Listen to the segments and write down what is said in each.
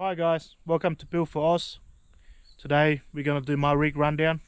Hi guys, welcome to Build for Oz. Today we're going to do my rig rundown.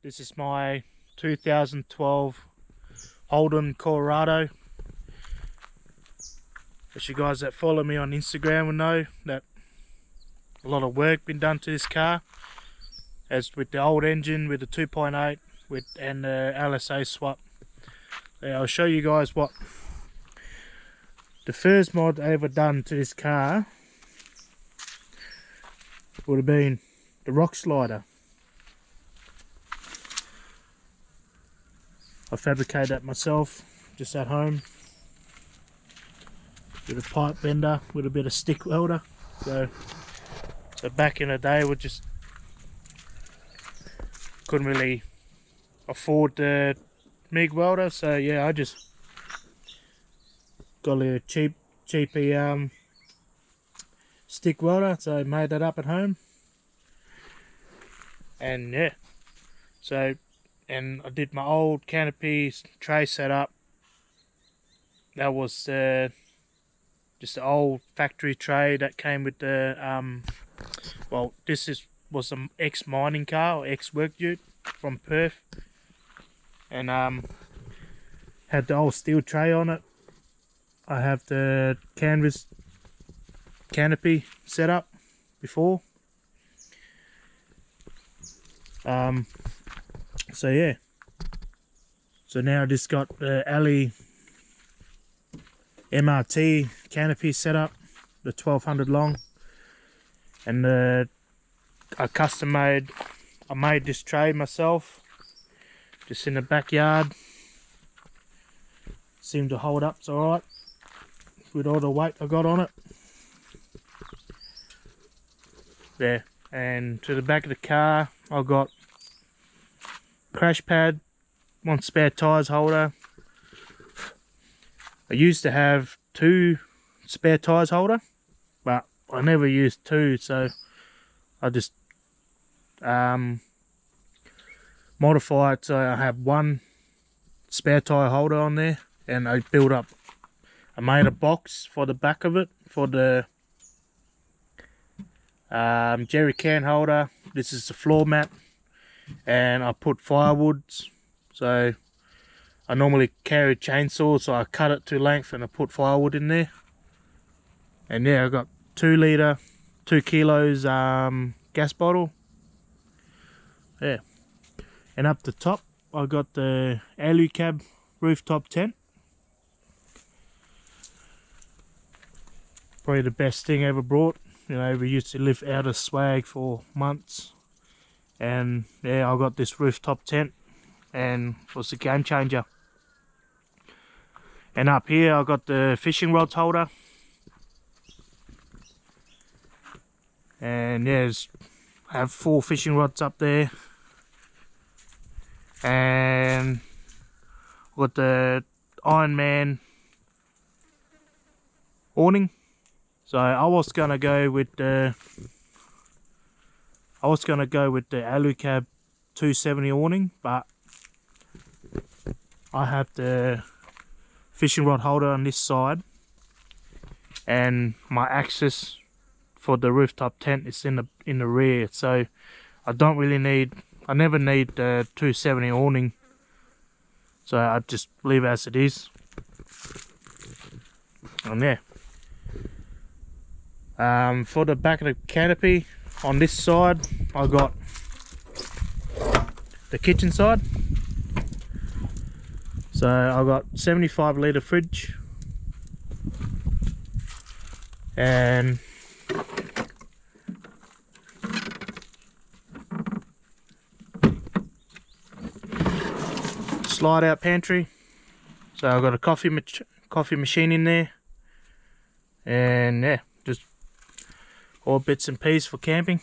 This is my 2012 Holden Colorado. As you guys that follow me on Instagram will know that a lot of work been done to this car, as with the old engine with the 2.8 and the LSA swap. I'll show you guys what the first mod I ever done to this car would have been the rock slider. I fabricated that myself just at home with a pipe bender with a bit of stick welder. So back in the day we just couldn't really afford the MIG welder, so yeah, I just got a cheapy stick welder, so I made that up at home. And yeah, and I did my old canopy tray setup. That was just the old factory tray that came with the well, was an ex-mining car or ex-work ute from Perth, and had the old steel tray on it. I have the canvas canopy set up before. So yeah, so now I just got the alley MRT canopy set up, the 1200 long, and I made this tray myself, just in the backyard. Seemed to hold up alright with all the weight I got on it. There, and to the back of the car I got crash pad, one spare tyres holder. I used to have two spare tyres holder, but I never used two, so I just modify it so I have one spare tyre holder on there, and I made a box for the back of it for the jerry can holder. This is the floor mat, and I put firewoods. So I normally carry a chainsaw, so I cut it to length and I put firewood in there. And yeah, I got 2 kilos gas bottle. Yeah, and up the top I got the alu cab rooftop tent. Probably the best thing ever brought. You know, we used to live out of swag for months, and yeah, I got this rooftop tent, and it was a game changer. And up here I got the fishing rods holder, and yeah, I have 4 fishing rods up there, and I got the Iron Man awning. So I was gonna go with the Alucab 270 awning, but I have the fishing rod holder on this side, and my access for the rooftop tent is in the rear, so I never need the 270 awning, so I just leave it as it is. And yeah, For the back of the canopy, on this side I got the kitchen side. So I got 75 litre fridge and slide out pantry. So I've got a coffee machine in there, and yeah, just all bits and pieces for camping.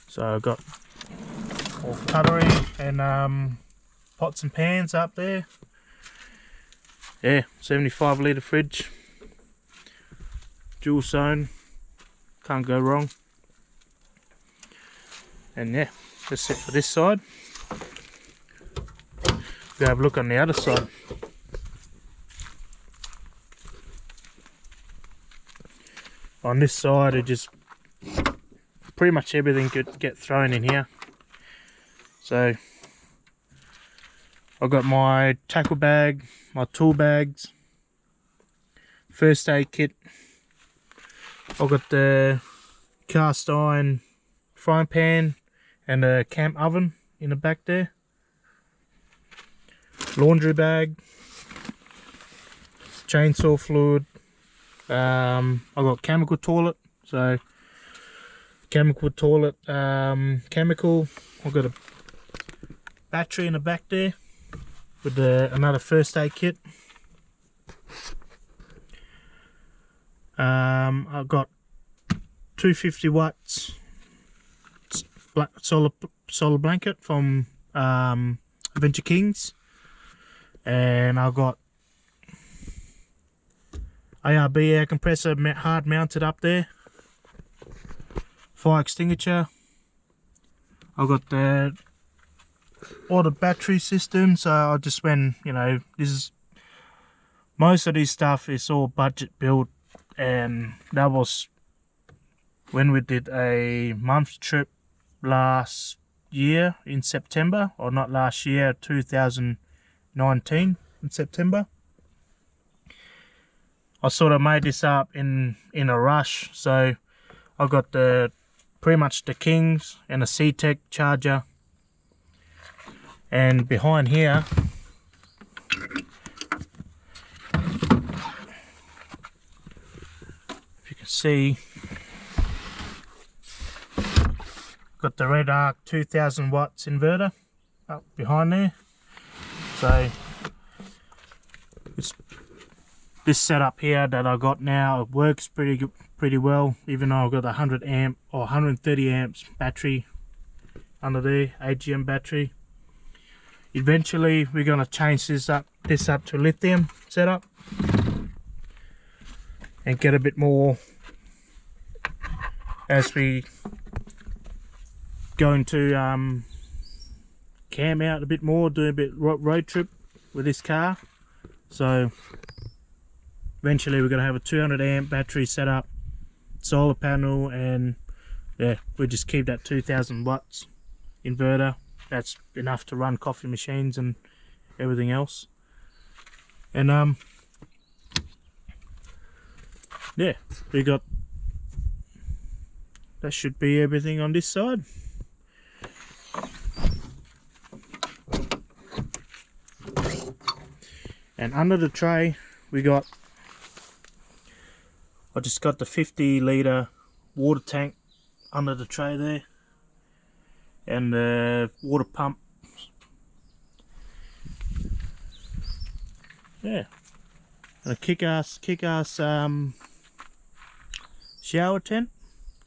So I've got all cutlery and pots and pans up there. Yeah, 75 litre fridge, dual zone, can't go wrong. And yeah, that's it for this side. We'll have a look on the other side. On this side, it just pretty much everything could get thrown in here. So I've got my tackle bag, my tool bags, first aid kit. I've got the cast iron frying pan and a camp oven in the back there. Laundry bag, chainsaw fluid. I've got chemical toilet, so chemical toilet chemical. I've got a battery in the back there with another first aid kit. I've got 250 watts solar blanket from Adventure Kings, and I've got ARB air compressor hard mounted up there, fire extinguisher. I've got all the battery system. So I just went, you know, most of this stuff is all budget built, and that was when we did a month trip last year in September, or not last year, 2019 in September. I sort of made this up in a rush, so I got pretty much the Kings and a C-Tech charger, and behind here if you can see, got the Red Arc 2000 watts inverter up behind there. So this setup here that I got now, it works pretty well, even though I've got a 100 amp or 130 amps battery under there, AGM battery. Eventually we're going to change this up to lithium setup and get a bit more as we go into camp out a bit more, do a bit road trip with this car. So eventually we're going to have a 200 amp battery set up, solar panel, and yeah, we just keep that 2000 watts inverter. That's enough to run coffee machines and everything else. And yeah, we got, that should be everything on this side. And under the tray we got, I just got the 50 litre water tank under the tray there, and the water pump. Yeah, and a kick-ass shower tent.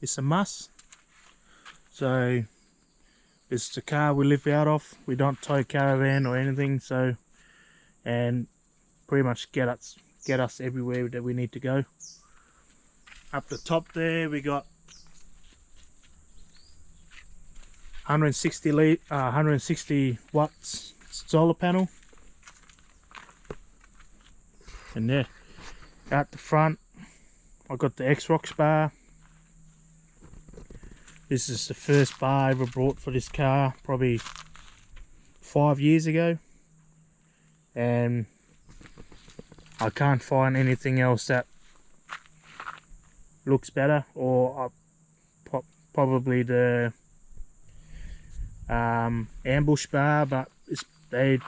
It's a must. So it's the car we live out of. We don't tow caravan or anything, so, and pretty much get us everywhere that we need to go. Up the top there we got 160 watts solar panel, and yeah, out the front I got the X-Rocks bar. This is the first bar I ever brought for this car, probably 5 years ago, and I can't find anything else that looks better, or probably the ambush bar, but they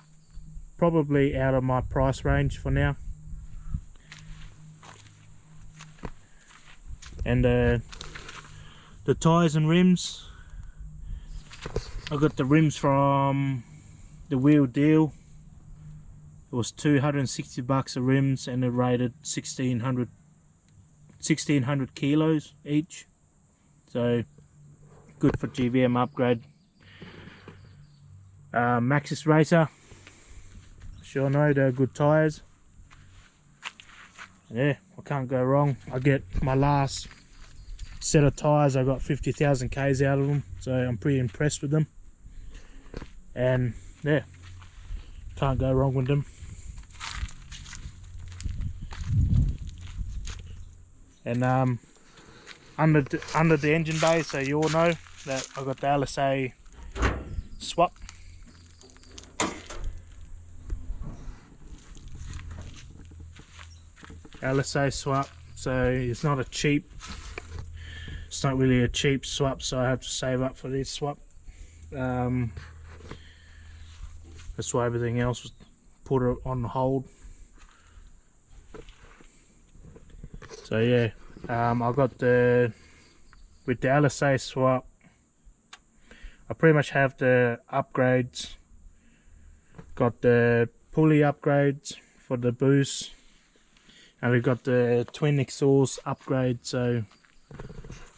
probably out of my price range for now. And the tyres and rims, I got the rims from the Wheel Deal. It was $260 of rims, and it rated 1600 kilos each, so good for GVM upgrade. Maxxis Racer, sure know they're good tyres. Yeah, I can't go wrong. I get my last set of tyres, I got 50,000 Ks out of them, so I'm pretty impressed with them. And yeah, can't go wrong with them. And under the engine bay, so you all know that I got the LSA swap. LSA swap, so it's not really a cheap swap, so I have to save up for this swap. That's why everything else was put on hold. So yeah, I got with the LSA swap, I pretty much have the upgrades. Got the pulley upgrades for the boost, and we've got the twin exhaust upgrade, so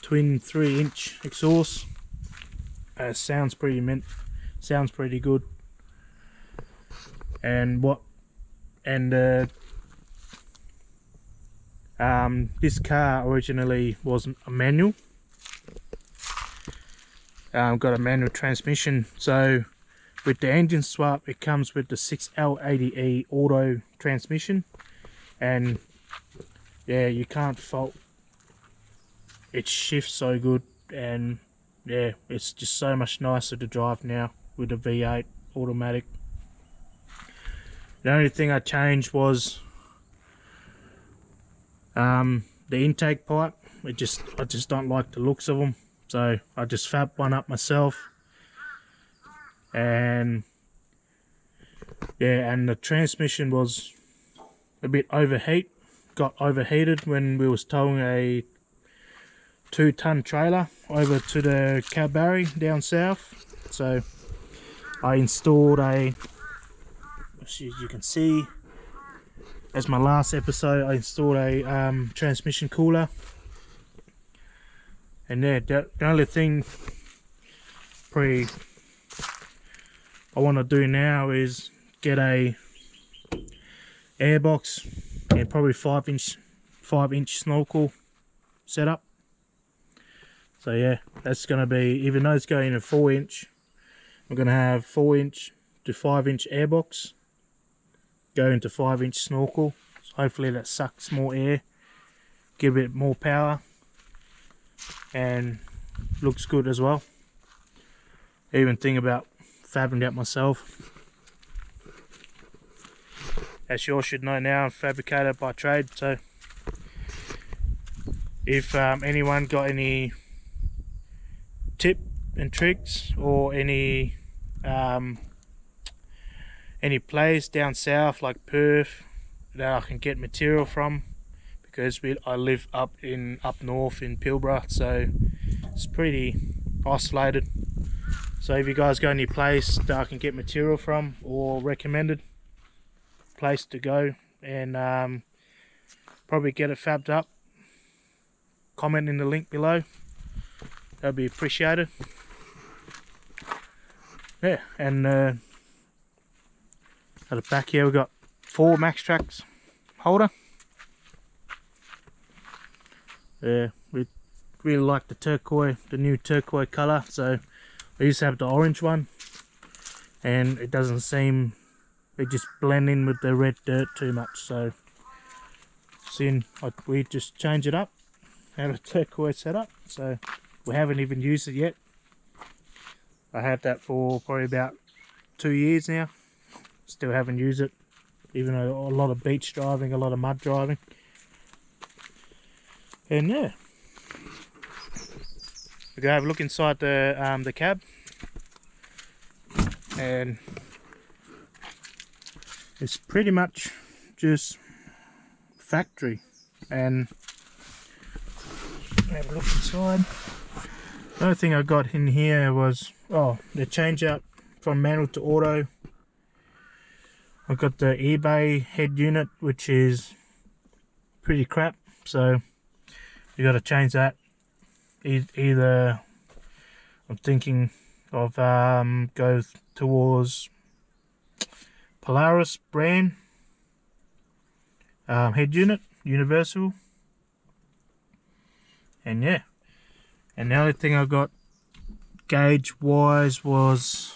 twin 3-inch exhaust. Sounds pretty good. And this car originally was a manual. Got a manual transmission, so with the engine swap it comes with the 6L80E auto transmission, and yeah, you can't fault it. Shifts so good, and yeah, it's just so much nicer to drive now with a V8 automatic. The only thing I changed was the intake pipe. I just don't like the looks of them, so I just fabbed one up myself. And yeah, and the transmission was a bit got overheated when we was towing a 2-ton trailer over to the Calgary down south. So I installed as you can see, as my last episode, I installed a transmission cooler. And yeah, the only thing I want to do now is get a airbox and probably 5-inch snorkel setup. So yeah, that's going to be, even though it's going to 4-inch, I'm going to have 4-inch to 5-inch airbox go into 5-inch snorkel. So hopefully that sucks more air, give it more power, and looks good as well. Even think about fabricating that myself. As you all should know now, I'm fabricator by trade, so if anyone got any tip and tricks, or any place down south like Perth that I can get material from, because I live up north in Pilbara, so it's pretty isolated. So if you guys got any place that I can get material from, or recommended place to go and probably get it fabbed up, comment in the link below, that'd be appreciated. Yeah, and at the back here we got 4 Max Tracks holder. Yeah, we really like the new turquoise colour, so I used to have the orange one, and it doesn't seem, it just blend in with the red dirt too much, so we just change it up, have a turquoise setup. So we haven't even used it yet. I had that for probably about 2 years now, still haven't used it, even though a lot of beach driving, a lot of mud driving. And yeah, we go have a look inside the cab, and it's pretty much just factory. And have a look inside. The only thing I got in here was the change out from manual to auto. I got the eBay head unit, which is pretty crap, so you got to change that. Either I'm thinking of go towards Polaris brand head unit, universal, and yeah. And the only thing I got gauge wise was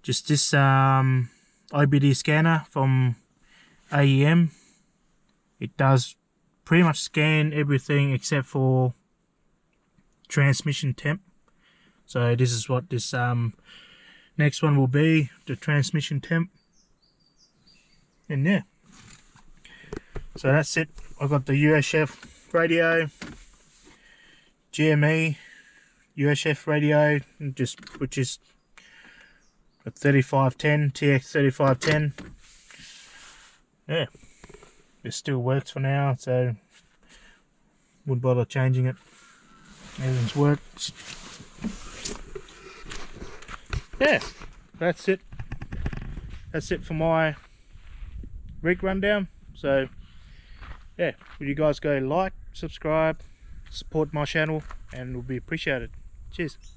just this IBD scanner from AEM. It does pretty much scan everything except for transmission temp. So this is what this next one will be, the transmission temp. And yeah, so that's it. I got the UHF radio, GME UHF radio, which is a 3510 TX 3510. Yeah, it still works for now, so wouldn't bother changing it. Everything's worked. Yeah, that's it. That's it for my rig rundown. So yeah, would you guys go like, subscribe, support my channel, and it will be appreciated. Cheers.